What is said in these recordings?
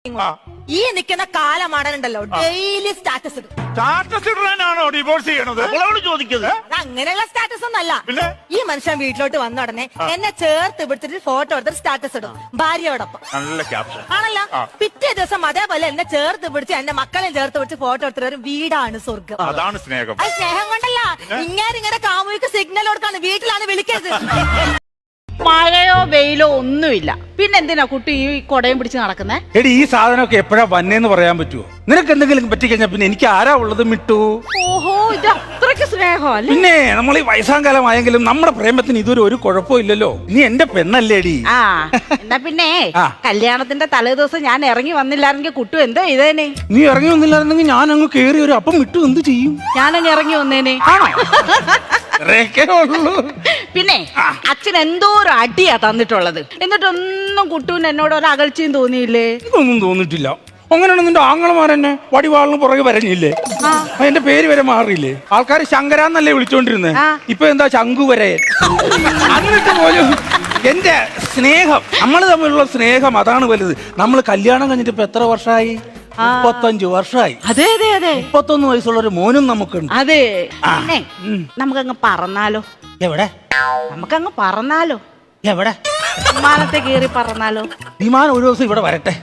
ഈ നിൽക്കുന്ന കാലമാടനുണ്ടല്ലോ daily status ഇടും. സ്റ്റാറ്റസ് ഇടാനാണോ ഡിവോഴ്സ് ചെയ്യണത്? ചോദിക്കുന്നത് അങ്ങനെയുള്ള സ്റ്റാറ്റസ് ഒന്നല്ല. ഈ മനുഷ്യൻ വീട്ടിലോട്ട് വന്ന ഉടനെ എന്നെ ചേർത്ത് പിടിച്ചിട്ട് ഫോട്ടോ എടുത്തിട്ട് സ്റ്റാറ്റസ് ഇടും ഭാര്യയോടൊപ്പം. നല്ല ക്യാപ്ഷൻ ആണല്ലോ. പിറ്റേ ദിവസം അതേപോലെ എന്നെ ചേർത്ത് പിടിച്ച് എന്റെ മക്കളെയും ചേർത്ത് പിടിച്ച് ഫോട്ടോ എടുത്തിട്ട് ഒരു വീടാണ് സ്വർഗം. അതാണ് സ്നേഹം. അത് സ്നേഹം കൊണ്ടല്ല, ഇങ്ങനെ കാമുകിക്ക് സിഗ്നൽ കൊടുക്കാണ്, വീട്ടിലാണ് വിളിക്കരുത്. മഴയോ വെയിലോ ഒന്നുമില്ല, പിന്നെന്തിനാ കുട്ടി ഈ കൊടയും പിടിച്ച് നടക്കുന്നേ? എടി ഈ സാധനമൊക്കെ എപ്പോഴാ വന്നേന്ന് പറയാൻ പറ്റുമോ? നിനക്ക് എന്തെങ്കിലും പറ്റിക്കഴിഞ്ഞാ പിന്നെ എനിക്ക് ആരാ ഉള്ളത് മിട്ടു? ഓഹോ, ഇത് അത്രയ്ക്ക് സ്നേഹമല്ലേ? പിന്നെ നമ്മൾ ഈ വയസ്സാം കാലമായെങ്കിലും നമ്മുടെ പ്രേമത്തിന് ഇതുവരെ ഒരു കുഴപ്പവും ഇല്ലല്ലോ. നീ എന്റെ പെണ്ണല്ലേടി. ആ എന്നാ പിന്നെ കല്യാണത്തിന്റെ തലേ ദിവസം ഞാൻ ഇറങ്ങി വന്നില്ലായിരുന്നെങ്കിൽ കുട്ടു എന്തോ ഇതേനെ? നീ ഇറങ്ങി വന്നില്ലായിരുന്നെങ്കിൽ ഞാൻ അങ്ങ് കേറി ഒരു അപ്പം മിട്ടു എന്ത് ചെയ്യും? ഞാനങ്ങ് ഇറങ്ങി വന്നേനെ. പിന്നെ അച്ഛൻ എന്തോ ഒരു അടിയാ തന്നിട്ടുള്ളത്, എന്നിട്ടൊന്നും കുട്ടുവിന് എന്നോട് ഒരു അകൽച്ചയും തോന്നിയില്ലേ? ഇതൊന്നും തോന്നിട്ടില്ല. അങ്ങനെയാണ് നിന്റെ ആങ്ങളമാരെന്നെ വടിവാളിന് പുറകെ വരഞ്ഞില്ലേ? അതിന്റെ പേര് വരെ മാറിയില്ലേ? ആൾക്കാർ ശങ്കരാന്നല്ലേ വിളിച്ചോണ്ടിരുന്നേ, ഇപ്പൊ എന്താ ശങ്കു വരെ. എന്നിട്ട് പോലും എന്റെ സ്നേഹം, നമ്മൾ തമ്മിലുള്ള സ്നേഹം അതാണ് വലുത്. നമ്മൾ കല്യാണം കഴിഞ്ഞിട്ട് ഇപ്പൊ എത്ര വർഷമായി? 35 വർഷമായി. അതെ അതെ അതെ. 31 വയസ്സുള്ള ഒരു മോനും നമുക്കുണ്ട്. അതെ. നമുക്കങ്ങ് പറന്നാലോ? എവിടെ? നമുക്കങ്ങ് പറന്നാലോ? എവിടെ? വിമാനത്തെ കയറി പറന്നാലോ? വിമാനം ഒരു ദിവസം ഇവിടെ വരട്ടെ,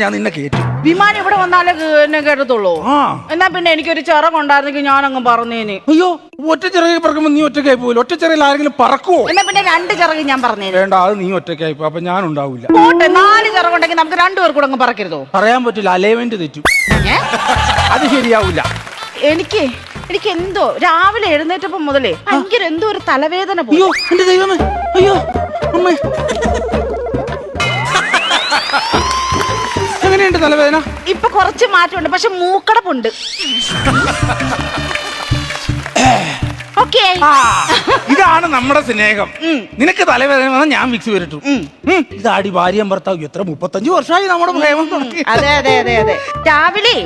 ഞാൻ നിന്നെ കേറ്റും. വിമാനം ഇവിടെ വന്നാലേ എന്നെ കേട്ടത്തുള്ളൂ. എന്നാ പിന്നെ എനിക്കൊരു ചിറക് ഉണ്ടായിരുന്നെങ്കിൽ ഞാൻ അങ്ങ് പറഞ്ഞേനെ. അയ്യോ, ഒറ്റ ചിറകി പറക്കുമ്പോ നീ ഒറ്റയ്ക്കായി പോവില്ല. ഒറ്റ ചിറയിൽ ആരെങ്കിലും പറക്കുവോ? എന്നാ പിന്നെ 2 ചിറക് ഞാൻ പറഞ്ഞേനെ. വേണ്ട, അത് നീ ഒറ്റയ്ക്കായി പോ, അപ്പൊ ഞാൻ ഉണ്ടാവില്ല. 4 ചിറകുണ്ടെങ്കിൽ നമുക്ക് 2 പേർ കൂടെ അങ്ങ് പറക്കരുതോ? പറയാൻ പറ്റില്ല, അലൈൻമെന്റ് തെറ്റും. അത് ശരിയാവില്ല. എനിക്ക് എന്തോ രാവിലെ എഴുന്നേറ്റപ്പോ മുതലേ ഭയങ്കര എന്തോ ഒരു തലവേദന പോയി. അയ്യോ എന്റെ ദൈവമേ, അയ്യോ അമ്മേ, എങ്ങനെയുണ്ട് തലവേദന? ഇപ്പൊ കുറച്ച് മാറ്റമുണ്ട്, പക്ഷെ മൂക്കടപ്പുണ്ട്. ഇതാണ് നമ്മുടെ സ്നേഹം. നിനക്ക് തലവേദന വന്നാൽ ഞാൻ വിക്സ് വരട്ടു. ഇതാടി ഭാര്യയും ഭർത്താവ് എത്ര 35 വർഷമായി നമ്മുടെ പ്രേമം തുടങ്ങി. അതെ അതെ അതെ അതെ. രാവിലെ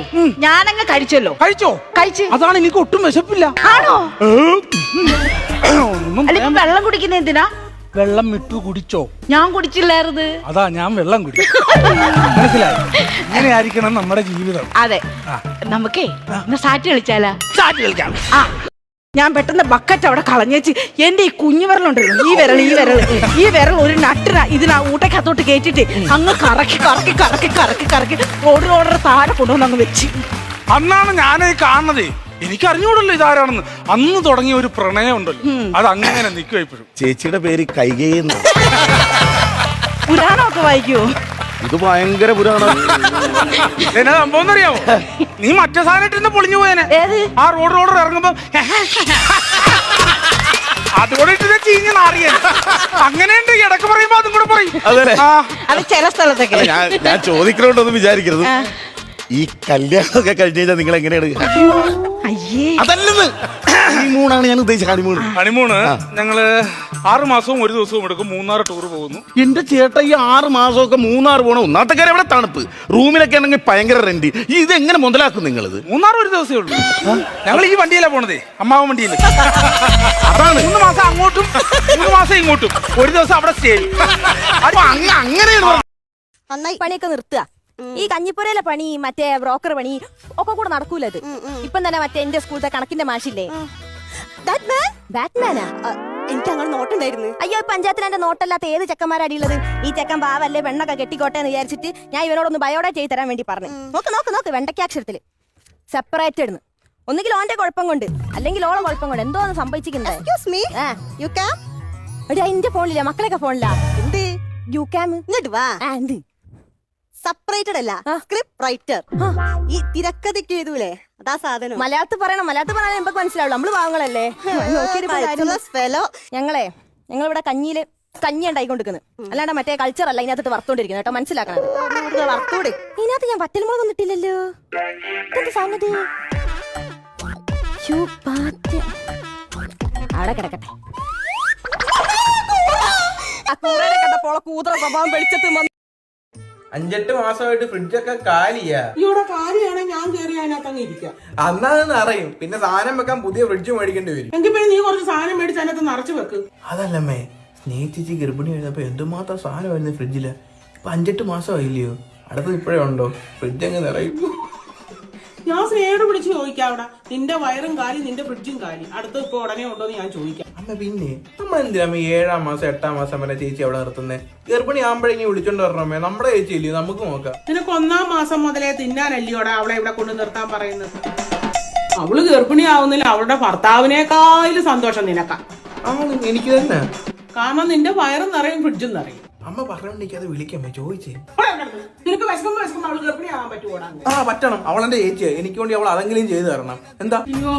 ഞാനങ്ങ് കഴിച്ചല്ലോ. കഴിച്ചു. അതാണ് എനിക്ക് ഒട്ടും വിശപ്പില്ല. ആണോ? ഒന്നും വെള്ളം കുടിക്കുന്ന എന്തിനാ? വെള്ളം മിട്ടു കുടിച്ചോ? ഞാൻ കുടിച്ചില്ലായിരുന്നു. അതാ ഞാൻ വെള്ളം കുടിച്ചു. മനസ്സിലായി? ഇങ്ങനെ ആയിരിക്കണം നമ്മുടെ ജീവിതം. അതെ. നമുക്കേ സാറ്റ് കളിച്ചാലാ? സാറ്റ് കളിക്കാം. ഞാൻ പെട്ടെന്ന് ബക്കറ്റ് അവിടെ കളഞ്ഞേച്ച് എന്റെ ഈ കുഞ്ഞു വിരലുണ്ടല്ലോ, ഈ വിരൽ ഒരു നട്ടിന ഊട്ടക്കകത്തോട്ട് കേറ്റിട്ട് അങ്ങ് കറക്കി റോഡ് താഴെ കൊണ്ടുവന്ന് അങ്ങ് വെച്ച്. അന്നാണ് ഞാനത് കാണുന്നത്. എനിക്കറിഞ്ഞൂടല്ലോ ഇതാരാണെന്ന്. അന്ന് തുടങ്ങിയ ഒരു പ്രണയം ഉണ്ടല്ലോ, അത് അങ്ങനെ നിൽക്കുക ഇപ്പോഴും. ചേച്ചിയുടെ പേര് കൈകേയെന്ന്. പുരാണമൊക്കെ വായിക്കുവോ? ഇത് ഭയങ്കര പുരാണം. എന്നാ സംഭവം അറിയാമോ? നീ മറ്റേ സാധനം പൊളിഞ്ഞു പോയേനെ. ആ റോഡ് ഇറങ്ങുമ്പോ അതുകൂടെ ഇട്ട് ചീഞ്ഞ നാറിയ അങ്ങനെയുണ്ട്. ഇടക്ക് പറയുമ്പോ അതും കൂടെ പറയും. അത് ചില സ്ഥലത്തൊക്കെ. ഞാൻ ചോദിക്കണോണ്ടൊന്നും വിചാരിക്കരുത്. ഈ കല്യാണമൊക്കെ കഴിഞ്ഞ് കഴിഞ്ഞാൽ നിങ്ങൾ എങ്ങനെയാണ്? അതല്ലെന്ന്, ഹണിമൂണാണ് ഞാൻ ഉദ്ദേശിച്ചത്. ഹണിമൂണ് ഞങ്ങള് 6 മാസവും 1 ദിവസവും എടുക്കും. 3 ടൂർ പോകുന്നു. എന്റെ ചേട്ടാ, ഈ 6 മാസമൊക്കെ 3 പോകണം. ഒന്നാമത്തെ കാര്യം അവിടെ തണുപ്പ്, റൂമിലൊക്കെ ആണെങ്കിൽ ഭയങ്കര റെന്റ്. ഇത് എങ്ങനെ മുതലാക്കും നിങ്ങളിത്? 3 1 ദിവസമേ ഉള്ളൂ. ഞങ്ങൾ ഈ വണ്ടിയിലാ പോണതേ, അമ്മാവൻ വണ്ടിയിൽ. അതാണ് 3 മാസം അങ്ങോട്ടും 3 മാസം ഇങ്ങോട്ടും, 1 ദിവസം അവിടെ സ്റ്റേ. അങ്ങനെയാണ്. നന്നായി പണിയൊക്കെ നിർത്തുക. ഈ കഞ്ഞിപ്പുരയിലെ പണി, മറ്റേ ബ്രോക്കർ പണി ഒക്കെ കൂടെ നടക്കൂല. ഇത് ഇപ്പം തന്നെ മറ്റേ എന്റെ സ്കൂളത്തെ കണക്കിന്റെ മാഷില്ലേ, ബാറ്റ്മാനാ. എനിക്ക് അങ്ങനെ നോട്ടുണ്ടായിരുന്നു. അയ്യോ, പഞ്ചായത്തിലെ നോട്ടല്ലാത്ത ഏത് ചെക്കന്മാരടിയുള്ളത്? ഈ ചെക്കൻ പാവല്ലേ, പെണ്ണൊക്കെ കെട്ടിക്കോട്ടെ എന്ന് വിചാരിച്ചിട്ട് ഞാൻ ഇവനോടൊന്ന് ബയോഡേറ്റ് ചെയ്ത് തരാൻ വേണ്ടി പറഞ്ഞു. നോക്ക് വെണ്ടയ്ക്കാക്ഷരത്തില് സെപ്പറേറ്റ് ഇടുന്നു. ഒന്നുകിൽ ഓന്റെ കുഴപ്പം കൊണ്ട്, അല്ലെങ്കിൽ ഓളെ കുഴപ്പം കൊണ്ട് എന്തോ സംഭവിച്ചിരിക്കുന്നത്. എന്റെ ഫോണില്ല, മക്കളൊക്കെ ഫോണില്ല. സെപ്പറേറ്റഡ് അല്ല, സ്ക്രിപ്റ്റ് റൈറ്റർ. ഈ തിരക്കഥയ്ക്ക് എഴുതൂലേ, അതാ സാധനം. മലയാളത്തിൽ പറയണം നമുക്ക് മനസ്സിലാവുള്ളൂ. നമ്മള് പാവങ്ങളല്ലേ. ഞങ്ങളിവിടെ കഞ്ഞി ഉണ്ടായിക്കൊണ്ടിരിക്കുന്നത്, അല്ലാണ്ട് മറ്റേ കൾച്ചർ അല്ല ഇതിനകത്ത് വറുത്തോണ്ടിരിക്കുന്നത് കേട്ടോ, മനസ്സിലാക്കണം. വറുത്തൂടെ ഇതിനകത്ത് ഞാൻ വറ്റൽമുളക് വന്നിട്ടില്ലല്ലോ. അവിടെ കിടക്കട്ടെ. കൂതറ സ്വഭാവം വെളിച്ചത്ത് 5-8 മാസമായിട്ട് ഫ്രിഡ്ജൊക്കെ കാലിയാ. ഇവിടെ കാലിയാണ്, ഞാൻ കയറി അതിനകത്ത് ഇരിക്കാം. അന്നാന്ന് അറിയും, പിന്നെ സാധനം വെക്കാൻ പുതിയ ഫ്രിഡ്ജ് മേടിക്കേണ്ടി വരും. എങ്കിൽ പിന്നെ നീ കുറച്ച് സാധനം മേടിച്ച് അതിനകത്ത് നിറച്ച് വെക്ക്. അതല്ലമ്മേ, സ്നേഹിച്ചേച്ചി ഗർഭിണി ആയിരുന്നപ്പോ എന്തുമാത്രം സാധനമായിരുന്നു ഫ്രിഡ്ജില്. ഇപ്പൊ 5-8 മാസമായില്ലയോ? അടുത്തത് ഇപ്പോഴേ ഉണ്ടോ? ഫ്രിഡ്ജ് അങ്ങ് നിറയും. ഞാൻ സ്നേഹയോട് വിളിച്ച് ചോദിക്കാം അവിടെ, നിന്റെ വയറും കാലി നിന്റെ ഫ്രിഡ്ജും കാലി, അടുത്ത് ഇപ്പൊ ഉടനെ ഉണ്ടോന്ന് ഞാൻ ചോദിക്കാം. അമ്മ പിന്നെ നമ്മൾ എന്തിനാ 7-ാം മാസം 8-ാം മാസം വരെ ചേച്ചി അവിടെ നിർത്തുന്നേ? ഗർഭിണി ആകുമ്പോഴേക്കും വിളിച്ചോണ്ട് വരണമേ, നമ്മുടെ ചേച്ചി ഇല്ലേ, നമുക്ക് നോക്കാം. നിനക്ക് 1-ാം മാസം മുതലേ തിന്നാനല്ലയോടെ അവളെ ഇവിടെ കൊണ്ട് നിർത്താൻ പറയുന്നത്. അവള് ഗർഭിണി ആവുന്നില്ല, അവളുടെ ഭർത്താവിനേക്കാളും സന്തോഷം നിനക്കാ. എനിക്ക് തന്നെ. കാരണം നിന്റെ വയറും നിറയും ഫ്രിഡ്ജും നിറയും. അമ്മ പറഞ്ഞോണ്ടെനിക്ക് അത് വിളിക്കാമേ, ചോദിച്ചേ. നിനക്ക് വിശക്കുമ്പോ അവള് ഗർഭിണി ആവാൻ പറ്റുമോടാ? പറ്റണം. അവളെന്റെ ചേച്ചിയാ, എനിക്ക് വേണ്ടി അവൾ അതെങ്കിലും ചെയ്തു തരണം. എന്താ? അയ്യോ,